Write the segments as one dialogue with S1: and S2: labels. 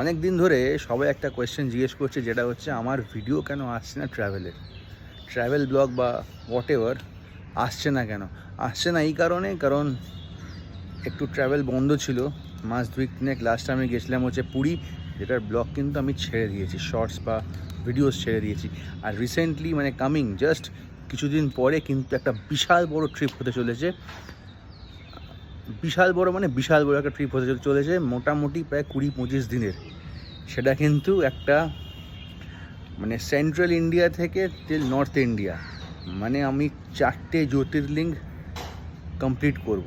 S1: অনেক দিন ধরে সবাই একটা কোয়েশ্চেন জিজ্ঞেস করছে, যেটা হচ্ছে আমার ভিডিও কেন আসছে না ট্রাভেল ব্লগ বা হোয়াট এভার আসছে না কেন। আসছে না এই কারণ একটু ট্রাভেল বন্ধ ছিল মাস 2-3 লাস্ট আমি গেছিলাম হচ্ছে পুরী, যেটার ব্লগ কিন্তু আমি ছেড়ে দিয়েছি, শর্টস বা ভিডিওস ছেড়ে দিয়েছি। আর রিসেন্টলি মানে কামিং জাস্ট কিছুদিন পরে কিন্তু একটা বিশাল বড় ট্রিপ হতে চলেছে। বিশাল বড় একটা ট্রিপ হতে চলেছে, মোটামুটি প্রায় 20-25 দিনের। সেটা কিন্তু একটা মানে সেন্ট্রাল ইন্ডিয়া থেকে টিল নর্থ ইন্ডিয়া, মানে আমি 4টে জ্যোতির্লিঙ্গ কমপ্লিট করব।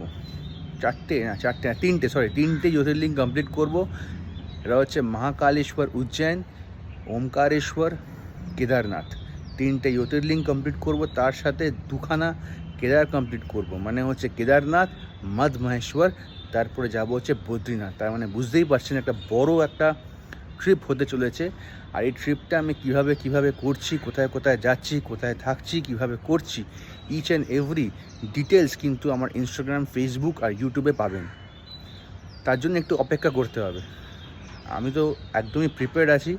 S1: 3টে জ্যোতির্লিঙ্গ কমপ্লিট করব। এটা হচ্ছে মহাকালেশ্বর, উজ্জৈন, ওমকারেশ্বর, কেদারনাথ। 3টে জ্যোতির্লিঙ্গ কমপ্লিট করব, তার সাথে 2খানা কেদার কমপ্লিট করব, মানে হচ্ছে কেদারনাথ, মদ মহেশ্বর, তারপরে যাব হচ্ছে বদ্রীনাথ। তার মানে বুঝতেই পারছেন একটা বড় একটা ট্রিপ হতে চলেছে। আর এই ট্রিপটা আমি কিভাবে করছি, কোথায় কোথায় যাচ্ছি, কোথায় থাকছি, কিভাবে করছি, ইচ অ্যান্ড এভরি ডিটেলস কিন্তু আমার ইনস্টাগ্রাম, ফেসবুক আর ইউটিউবে পাবেন। তার জন্য একটু অপেক্ষা করতে হবে। আমি তো একদমই প্রিপেয়ার্ড আছি,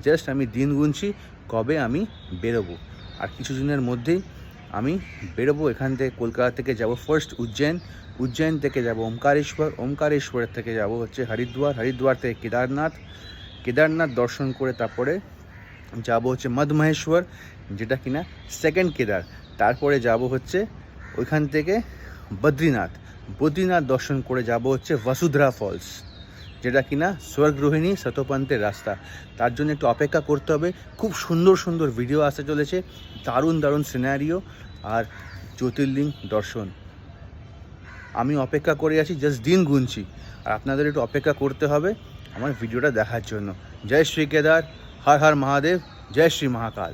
S1: জাস্ট আমি দিন গুনছি কবে আমি বেরোবো। আর কিছু দিনের মধ্যেই আমি বেরোবো। এখান থেকে কলকাতা থেকে যাব ফার্স্ট উজ্জৈন থেকে যাব ওমকারেশ্বরের থেকে যাব হচ্ছে হরিদ্বার থেকে কেদারনাথ দর্শন করে তারপরে যাব হচ্ছে মদ মহেশ্বর, যেটা কিনা সেকেন্ড কেদার। তারপরে যাব হচ্ছে ওইখান থেকে বদ্রীনাথ দর্শন করে যাব হচ্ছে বসুধরা ফলস, যেটা কিনা স্বর্গরোহিণী শতপন্থের রাস্তা। তার জন্য একটু অপেক্ষা করতে হবে। খুব সুন্দর ভিডিও আসতে চলেছে, দারুণ সিনারিও আর জ্যোতির্লিঙ্গ দর্শন। আমি অপেক্ষা করে আছি, জাস্ট দিন গুনছি। আর আপনাদের একটু অপেক্ষা করতে হবে আমার ভিডিওটা দেখার জন্য। জয় শ্রী কেদার, হর হর মহাদেব, জয় শ্রী মহাকাল।